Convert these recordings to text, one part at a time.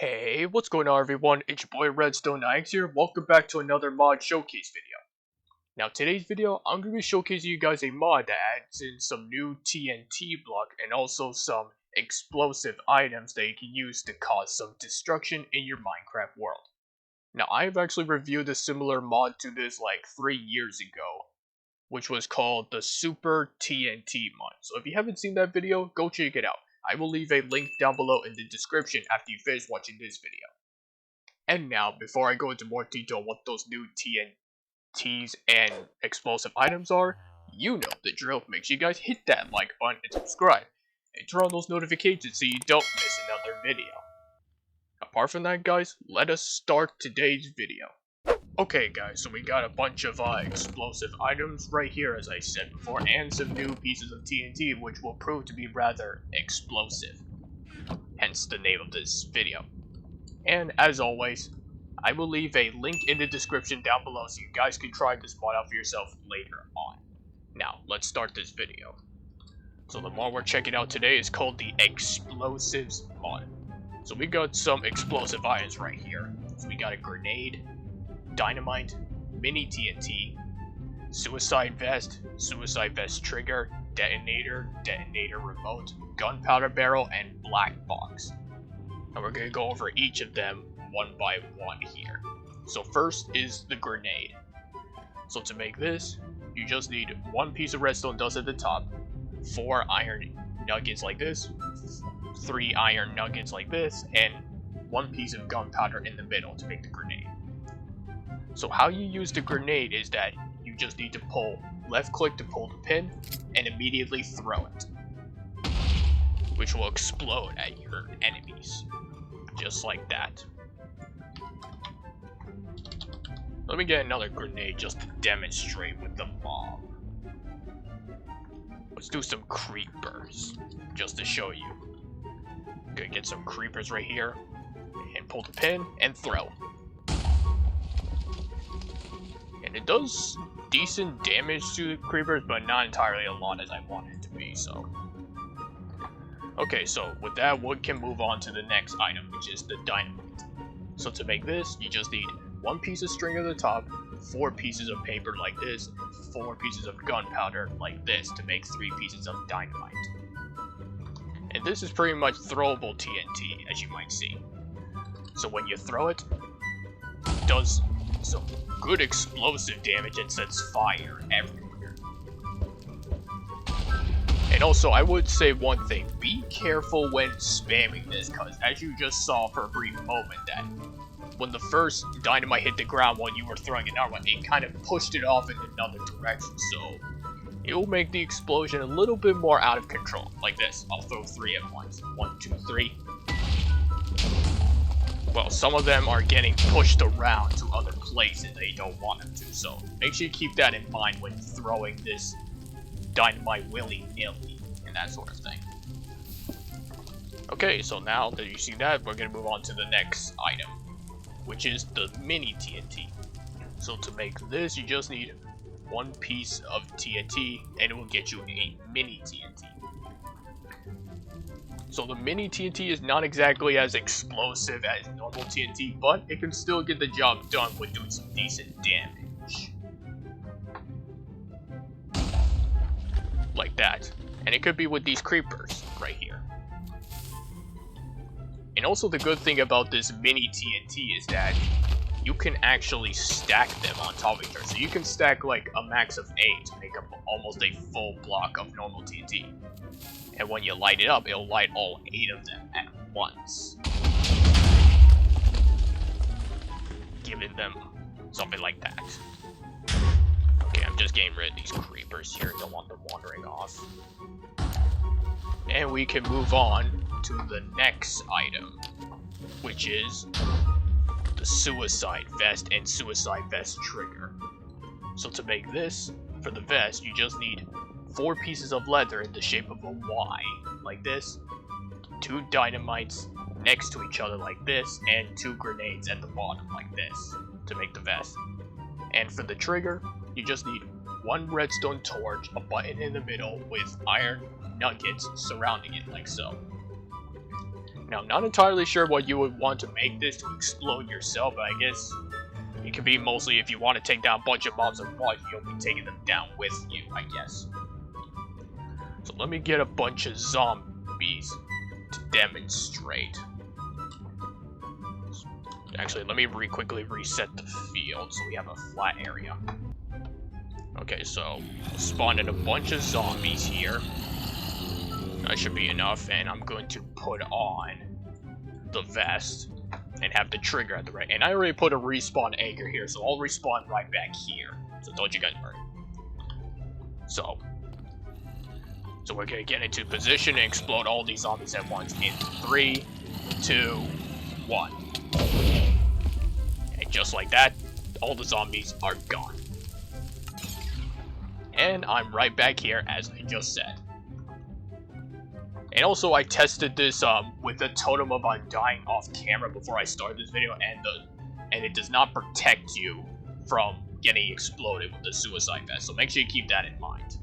Hey, what's going on everyone? It's your boy Redstone X here. Welcome back to another mod showcase video. Now today's video, I'm going to be showcasing you guys a mod that adds in some new TNT block and also some explosive items that you can use to cause some destruction in your Minecraft world. Now I've actually reviewed a similar mod to this like 3 years ago, which was called the Super TNT mod. So if you haven't seen that video, go check it out. I will leave a link down below in the description after you finish watching this video. And now, before I go into more detail on what those new TNTs and explosive items are, you know the drill. Make sure you guys hit that like button and subscribe. And turn on those notifications so you don't miss another video. Apart from that guys, let us start today's video. Okay guys, so we got a bunch of explosive items right here as I said before, and some new pieces of TNT which will prove to be rather explosive. Hence the name of this video. And as always, I will leave a link in the description down below so you guys can try this mod out for yourself later on. Now, let's start this video. So the mod we're checking out today is called the Xplosives mod. So we got some explosive items right here. So we got a grenade, dynamite, mini TNT, suicide vest trigger, detonator remote, gunpowder barrel, and black box. And we're going to go over each of them one by one here. So first is the grenade. So to make this, you just need 1 piece of redstone dust at the top, 4 iron nuggets like this, 3 iron nuggets like this, and 1 piece of gunpowder in the middle to make the grenade. So how you use the grenade is that you just need to left click to pull the pin and immediately throw it, which will explode at your enemies, just like that. Let me get another grenade just to demonstrate with the mob. Let's do some creepers, just to show you. Gonna get some creepers right here, and pull the pin and throw. And it does decent damage to creepers, but not entirely a lot as I want it to be, so. Okay, so with that, we can move on to the next item, which is the dynamite. So to make this, you just need 1 piece of string at the top, 4 pieces of paper like this, 4 pieces of gunpowder like this to make 3 pieces of dynamite. And this is pretty much throwable TNT, as you might see. So when you throw it, it does some good explosive damage and sets fire everywhere. And also, I would say one thing, be careful when spamming this, because as you just saw for a brief moment that when the first dynamite hit the ground while you were throwing another one, it kind of pushed it off in another direction, so it will make the explosion a little bit more out of control. Like this, I'll throw 3 at once. 1, 2, 3. Well, some of them are getting pushed around to other places that you don't want them to, so make sure you keep that in mind when throwing this dynamite willy-nilly and that sort of thing. Okay, so now that you see that, we're going to move on to the next item, which is the mini TNT. So to make this, you just need 1 piece of TNT, and it will get you a mini TNT. So the mini TNT is not exactly as explosive as normal TNT, but it can still get the job done with doing some decent damage. Like that. And it could be with these creepers right here. And also the good thing about this mini TNT is that you can actually stack them on top of each other. So you can stack like a max of 8 to make up almost a full block of normal TNT. And when you light it up, it'll light all 8 of them at once, giving them something like that. Okay, I'm just getting rid of these creepers here, don't want them wandering off. And we can move on to the next item, which is the suicide vest and suicide vest trigger. So to make this, for the vest, you just need 4 pieces of leather in the shape of a Y, like this, 2 dynamites next to each other like this, and 2 grenades at the bottom like this, to make the vest. And for the trigger, you just need 1 redstone torch, a button in the middle with iron nuggets surrounding it like so. Now, I'm not entirely sure what you would want to make this to explode yourself, but I guess it could be mostly if you want to take down a bunch of mobs at once, you'll be taking them down with you, I guess. So let me get a bunch of zombies to demonstrate. Actually, let me quickly reset the field so we have a flat area. Okay, so spawn in a bunch of zombies here. That should be enough, and I'm going to put on the vest and have the trigger at the right. And I already put a respawn anchor here, so I'll respawn right back here. So don't you guys worry. So we're gonna get into position and explode all these zombies at once in 3, 2, 1. And just like that, all the zombies are gone. And I'm right back here as I just said. And also, I tested this with the totem of undying off camera before I started this video, and it does not protect you from getting exploded with the suicide vest. So make sure you keep that in mind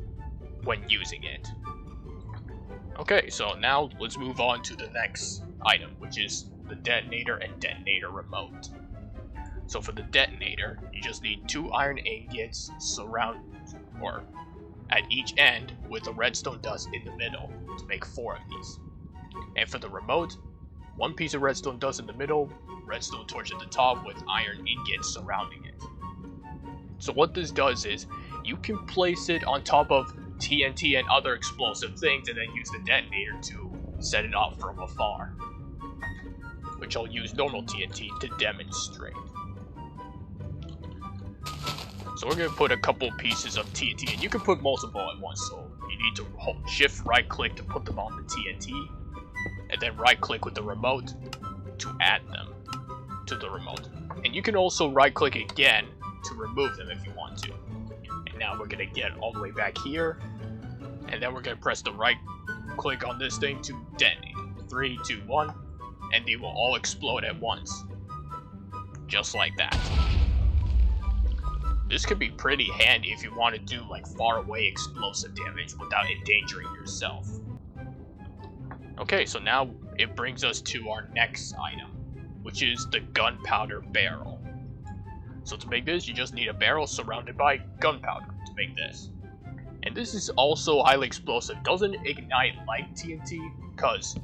when using it. Okay, so now let's move on to the next item, which is the detonator and detonator remote. So for the detonator, you just need 2 iron ingots at each end with the redstone dust in the middle to make 4 of these. And for the remote, 1 piece of redstone dust in the middle, redstone torch at the top with iron ingots surrounding it. So what this does is, you can place it on top of TNT and other explosive things and then use the detonator to set it off from afar. Which I'll use normal TNT to demonstrate. So we're going to put a couple pieces of TNT, and you can put multiple at once, so you need to hold shift right click to put them on the TNT, and then right click with the remote to add them to the remote. And you can also right click again to remove them if you want to. And now we're going to get all the way back here, and then we're going to press the right click on this thing to detonate. 3, 2, 1, and they will all explode at once. Just like that. This could be pretty handy if you want to do like far away explosive damage without endangering yourself. Okay, so now it brings us to our next item, which is the gunpowder barrel. So to make this, you just need a barrel surrounded by gunpowder to make this. And this is also highly explosive. Doesn't ignite like TNT, because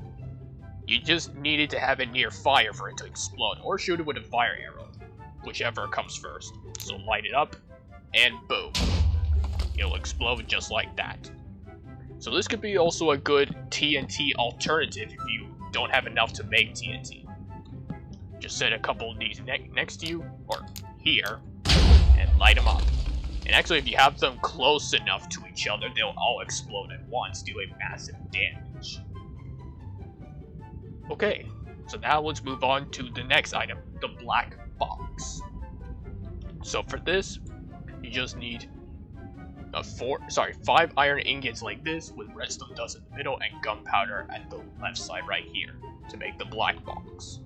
you just needed to have it near fire for it to explode, or shoot it with a fire arrow, whichever comes first. So light it up, and boom. It'll explode just like that. So this could be also a good TNT alternative if you don't have enough to make TNT. Just set a couple of these next to you, or here, and light them up. And actually, if you have them close enough to each other, they'll all explode at once, doing massive damage. Okay, so now let's move on to the next item, the black box. So for this, you just need 5 iron ingots like this with redstone dust in the middle and gunpowder at the left side right here to make the black box.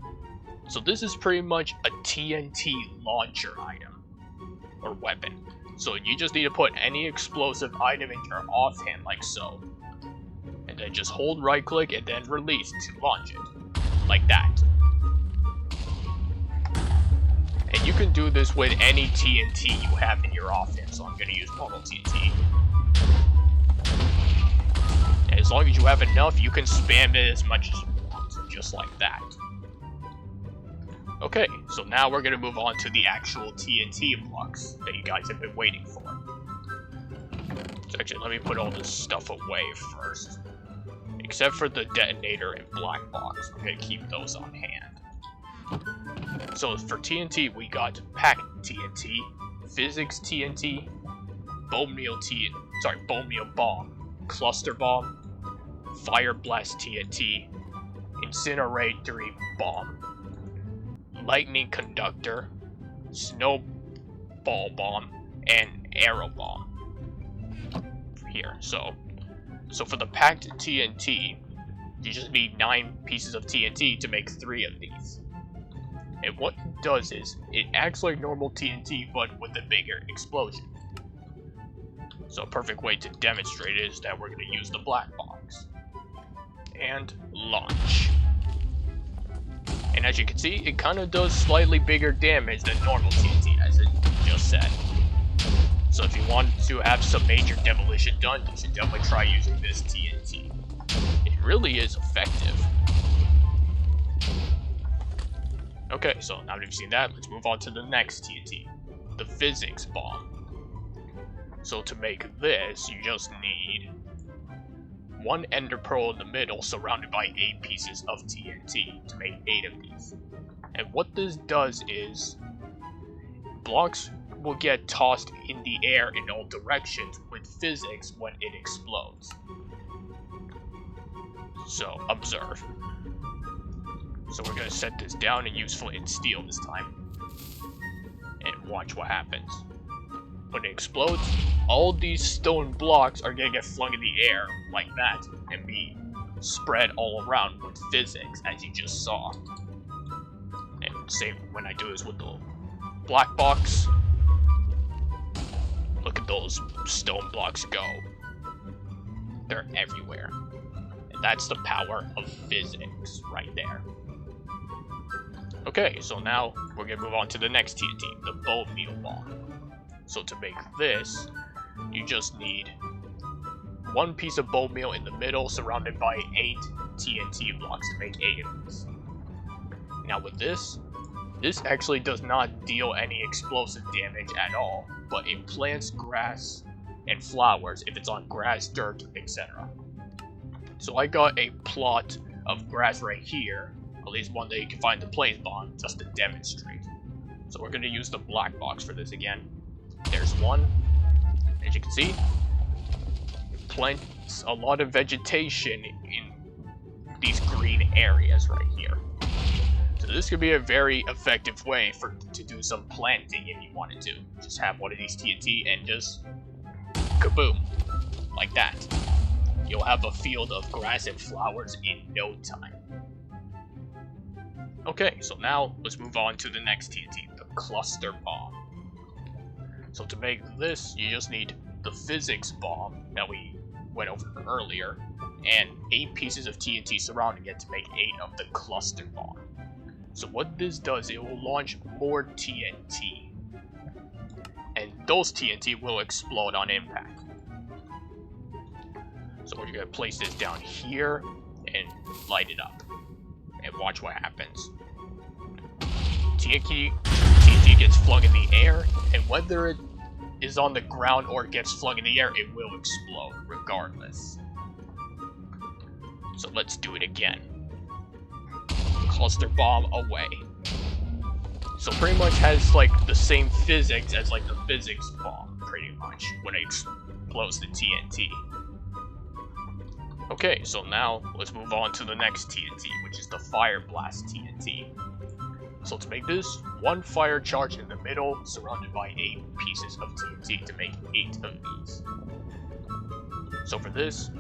So this is pretty much a TNT launcher item or weapon. So you just need to put any explosive item in your offhand like so. And then just hold right click and then release to launch it. Like that. And you can do this with any TNT you have in your offhand, so I'm going to use normal TNT. And as long as you have enough, you can spam it as much as you want, just like that. Okay, so now we're going to move on to the actual TNT blocks that you guys have been waiting for. So actually, let me put all this stuff away first. Except for the detonator and black box, I'm going to keep those on hand. So for TNT, we got packed TNT, physics TNT, bone meal bomb, cluster bomb, fire blast TNT, incineratory bomb, lightning conductor, snowball bomb, and arrow bomb. Here, so for the packed TNT, you just need 9 pieces of TNT to make 3 of these. And what it does is, it acts like normal TNT, but with a bigger explosion. So a perfect way to demonstrate it is that we're going to use the black box. And launch. And as you can see, it kind of does slightly bigger damage than normal TNT, as it just said. So if you want to have some major demolition done, you should definitely try using this TNT. It really is effective. Okay, so now that you've seen that, let's move on to the next TNT, the physics bomb. So to make this, you just need one ender pearl in the middle surrounded by 8 pieces of TNT to make 8 of these. And what this does is, blocks will get tossed in the air in all directions with physics when it explodes. So, observe. So we're gonna set this down and use flint and steel this time. And watch what happens. When it explodes, all these stone blocks are gonna get flung in the air like that and be spread all around with physics, as you just saw. And same when I do this with the black box. Look at those stone blocks go. They're everywhere. And that's the power of physics right there. Okay, so now we're gonna move on to the next TNT, the bone meal bomb. So to make this, you just need 1 piece of bone meal in the middle surrounded by 8 TNT blocks to make 8 of these. Now with this actually does not deal any explosive damage at all, but it plants grass and flowers if it's on grass, dirt, etc. So I got a plot of grass right here, at least one that you can find the place on, just to demonstrate. So we're going to use the black box for this again. There's one. As you can see, it plants a lot of vegetation in these green areas right here. So this could be a very effective way to do some planting if you wanted to. Just have one of these TNT and just kaboom, like that. You'll have a field of grass and flowers in no time. Okay, so now let's move on to the next TNT, the cluster bomb. So to make this, you just need the physics bomb that we went over earlier, and 8 pieces of TNT surrounding it to make 8 of the cluster bomb. So what this does, it will launch more TNT, and those TNT will explode on impact. So we're gonna place this down here and light it up, and watch what happens. TNT gets flung in the air, and whether it is on the ground or it gets flung in the air, it will explode regardless. So let's do it again. Cluster bomb away. So pretty much has like the same physics as like the physics bomb, pretty much, when it explodes the TNT. Okay, so now let's move on to the next TNT, which is the fire blast TNT. So to make this, 1 fire charge in the middle, surrounded by 8 pieces of TNT to make 8 of these. So for this,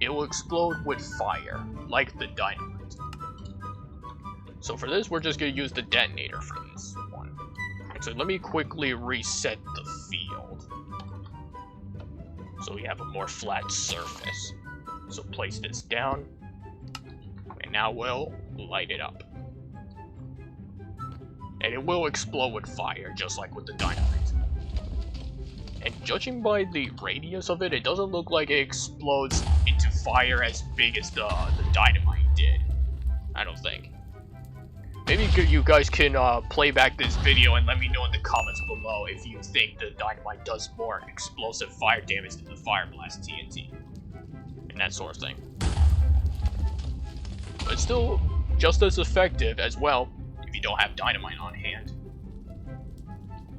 it will explode with fire, like the dynamite. So for this, we're just going to use the detonator for this one. So let me quickly reset the field, so we have a more flat surface. So place this down, and now we'll light it up. And it will explode with fire, just like with the dynamite. And judging by the radius of it, it doesn't look like it explodes into fire as big as the dynamite did. I don't think. Maybe you guys can play back this video and let me know in the comments below if you think the dynamite does more explosive fire damage than the fire blast TNT. And that sort of thing. But it's still just as effective as well if you don't have dynamite on hand.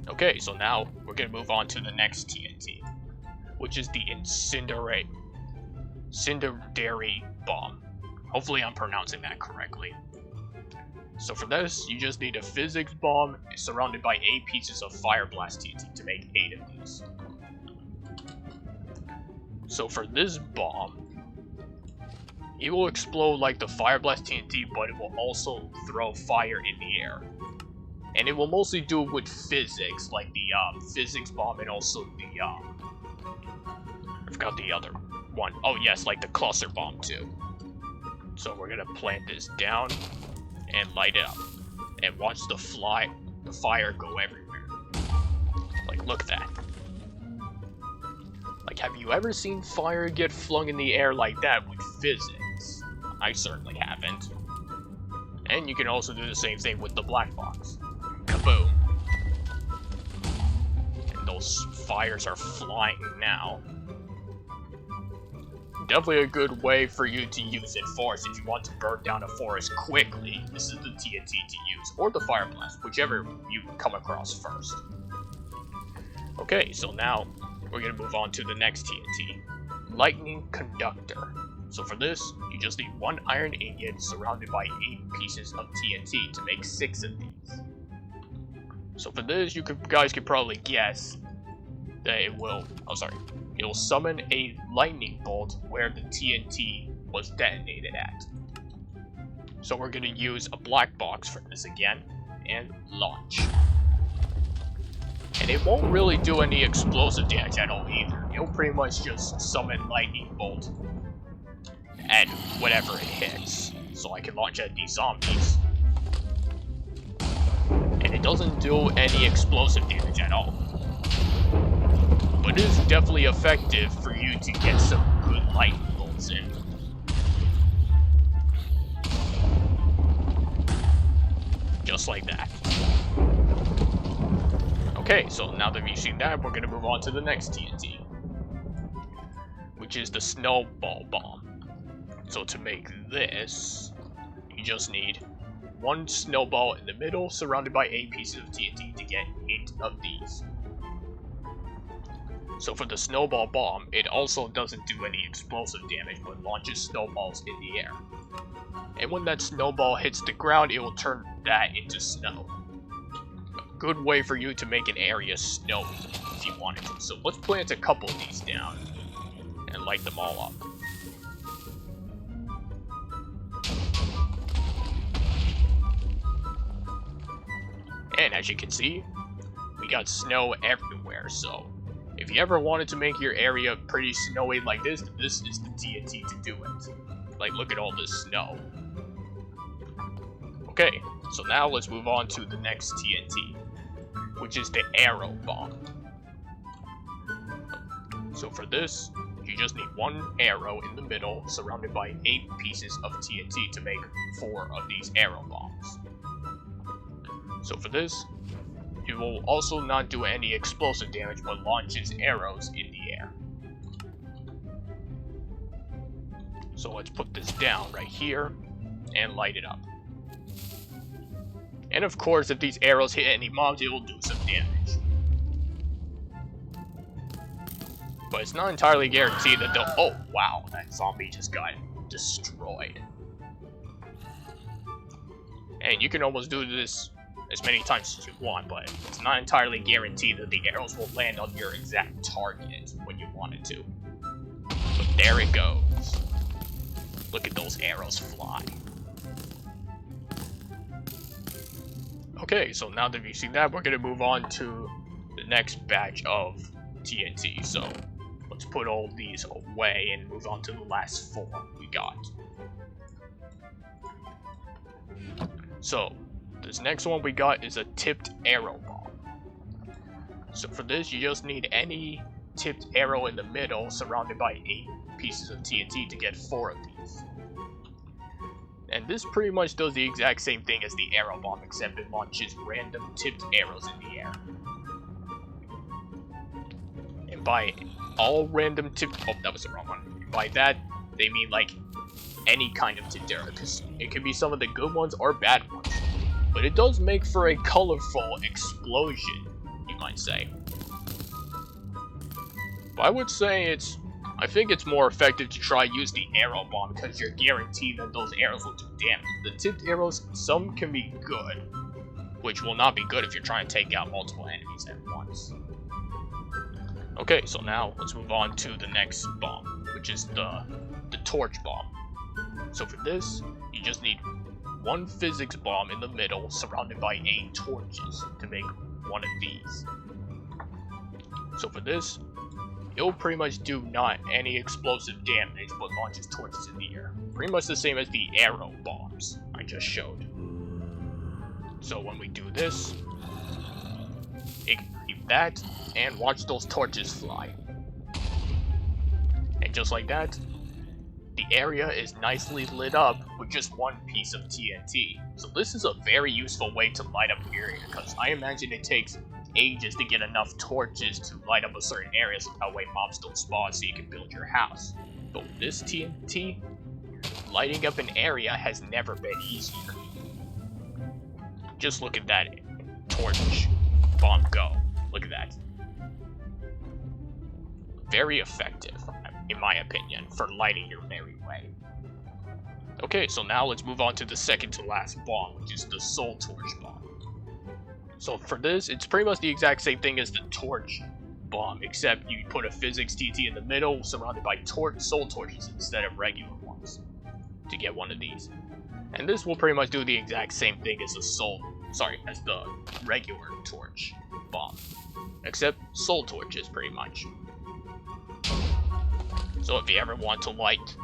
Okay, so now we're gonna move on to the next TNT, which is the incendiary bomb. Hopefully I'm pronouncing that correctly. So for this, you just need a physics bomb surrounded by 8 pieces of fire blast TNT to make 8 of these. So for this bomb, it will explode like the fire blast TNT, but it will also throw fire in the air. And it will mostly do it with physics, like the physics bomb and also the, I forgot the other one. Oh yes, like the cluster bomb too. So we're gonna plant this down and light it up. And watch the fire go everywhere. Like, look at that. Like, have you ever seen fire get flung in the air like that with physics? I certainly haven't. And you can also do the same thing with the black box. Kaboom. And those fires are flying now. Definitely a good way for you to use in forest if you want to burn down a forest quickly. This is the TNT to use, or the fire blast, whichever you come across first. Okay, so now we're gonna move on to the next TNT, Lightning Conductor. So for this, you just need 1 iron ingot surrounded by 8 pieces of TNT to make 6 of these. So for this, guys could probably guess that it will summon a lightning bolt where the TNT was detonated at. So we're gonna use a black box for this again, and launch. And it won't really do any explosive damage at all either. It'll pretty much just summon lightning bolt at whatever it hits. So I can launch at these zombies. And it doesn't do any explosive damage at all. But it is definitely effective for you to get some good lightning bolts in. Just like that. Okay, so now that we've seen that, we're gonna move on to the next TNT, which is the Snowball Bomb. So to make this, you just need 1 snowball in the middle surrounded by 8 pieces of TNT to get 8 of these. So for the Snowball Bomb, it also doesn't do any explosive damage, but launches snowballs in the air. And when that snowball hits the ground, it will turn that into snow. A good way for you to make an area snowy if you wanted to. So let's plant a couple of these down and light them all up. And as you can see, we got snow everywhere, so if you ever wanted to make your area pretty snowy like this is the TNT to do it. Like, look at all this snow. Okay, so now let's move on to the next TNT, which is the Arrow Bomb. So for this, you just need 1 arrow in the middle surrounded by 8 pieces of TNT to make 4 of these arrow bombs. So for this, it will also not do any explosive damage but launches arrows in the air. So let's put this down right here and light it up. And of course, if these arrows hit any mobs, it will do some damage. But it's not entirely guaranteed that they'll— oh wow, that zombie just got destroyed. And you can almost do this as many times as you want, but it's not entirely guaranteed that the arrows will land on your exact target when you want it to. But there it goes. Look at those arrows fly. Okay, so now that we've seen that, we're gonna move on to the next batch of TNT. So let's put all these away and move on to the last 4 we got. So this next one we got is a tipped arrow bomb. So for this, you just need any tipped arrow in the middle surrounded by 8 pieces of TNT to get 4 of these. And this pretty much does the exact same thing as the arrow bomb, except it launches random tipped arrows in the air. And by all random tipped— oh, that was the wrong one. By that, they mean like any kind of tipped arrow, because it could be some of the good ones or bad ones. But it does make for a colorful explosion, you might say. But I would say I think it's more effective to try use the arrow bomb because you're guaranteed that those arrows will do damage. The tipped arrows, some can be good, which will not be good if you're trying to take out multiple enemies at once. Okay, so now let's move on to the next bomb, which is the torch bomb. So for this, you just need 1 physics bomb in the middle surrounded by 8 torches to make 1 of these. So for this, it'll pretty much do not any explosive damage but launches torches in the air. Pretty much the same as the arrow bombs I just showed. So when we do this, ignite that, and watch those torches fly. And just like that, the area is nicely lit up with just one piece of TNT. So this is a very useful way to light up an area, because I imagine it takes ages to get enough torches to light up a certain area so that way mobs don't spawn so you can build your house. But with this TNT, lighting up an area has never been easier. Just look at that torch bomb go. Look at that. Very effective, in my opinion, for lighting your merry way. Okay, so now let's move on to the second to last bomb, which is the soul torch bomb. So for this, it's pretty much the exact same thing as the torch bomb, except you put a physics TNT in the middle, surrounded by soul torches instead of regular ones, to get one of these. And this will pretty much do the exact same thing as as the regular torch bomb, except soul torches pretty much. So if you ever want to light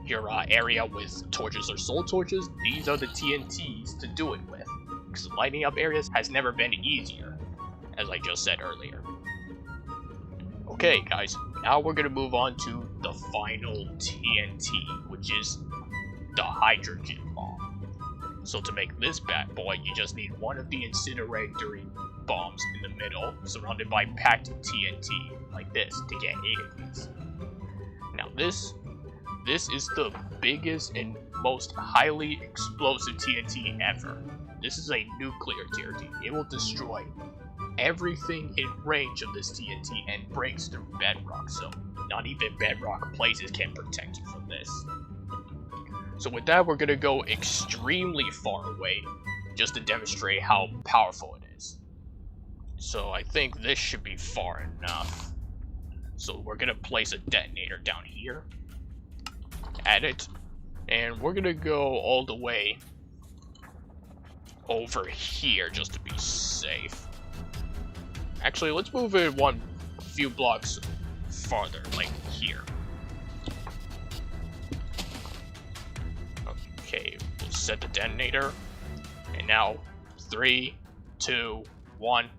your area with torches or soul torches, these are the TNTs to do it with. Because lighting up areas has never been easier, as I just said earlier. Okay guys, now we're going to move on to the final TNT, which is the hydrogen bomb. So to make this bad boy, you just need one of the incinerating bombs in the middle, surrounded by packed TNT, like this, to get 8 of these. Now this is the biggest and most highly explosive TNT ever. This is a nuclear TNT. It will destroy everything in range of this TNT and breaks through bedrock, so not even bedrock places can protect you from this. So with that, we're gonna go extremely far away just to demonstrate how powerful it is. So I think this should be far enough. So we're gonna place a detonator down here, add it, and we're gonna go all the way over here just to be safe. Actually, let's move it a few blocks farther, like here. Okay, we'll set the detonator, and now 3, 2, 1.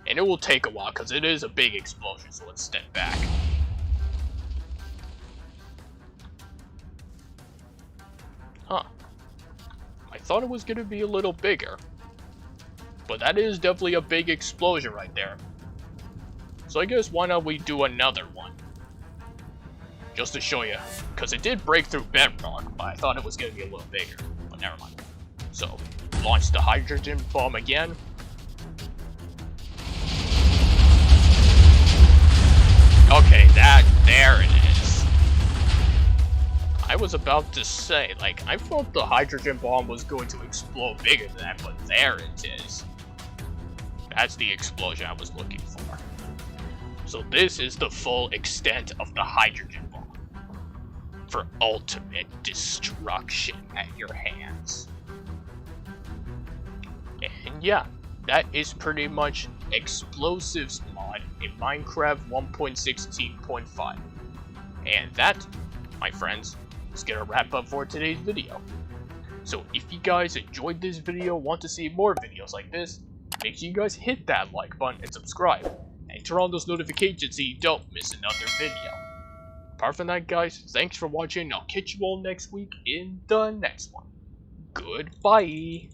And it will take a while because it is a big explosion, so let's step back. Huh. I thought it was going to be a little bigger. But that is definitely a big explosion right there. So I guess why not we do another one? Just to show you. Because it did break through bedrock, but I thought it was going to be a little bigger. But never mind. So, launch the hydrogen bomb again. Okay, there it is. I was about to say, like, I thought the hydrogen bomb was going to explode bigger than that, but there it is. That's the explosion I was looking for. So this is the full extent of the hydrogen bomb. For ultimate destruction at your hands. And yeah, that is pretty much Xplosives mod in Minecraft 1.16.5. And that, my friends, is gonna wrap up for today's video. So if you guys enjoyed this video, want to see more videos like this, make sure you guys hit that like button and subscribe. And turn on those notifications so you don't miss another video. Apart from that, guys, thanks for watching, and I'll catch you all next week in the next one. Goodbye!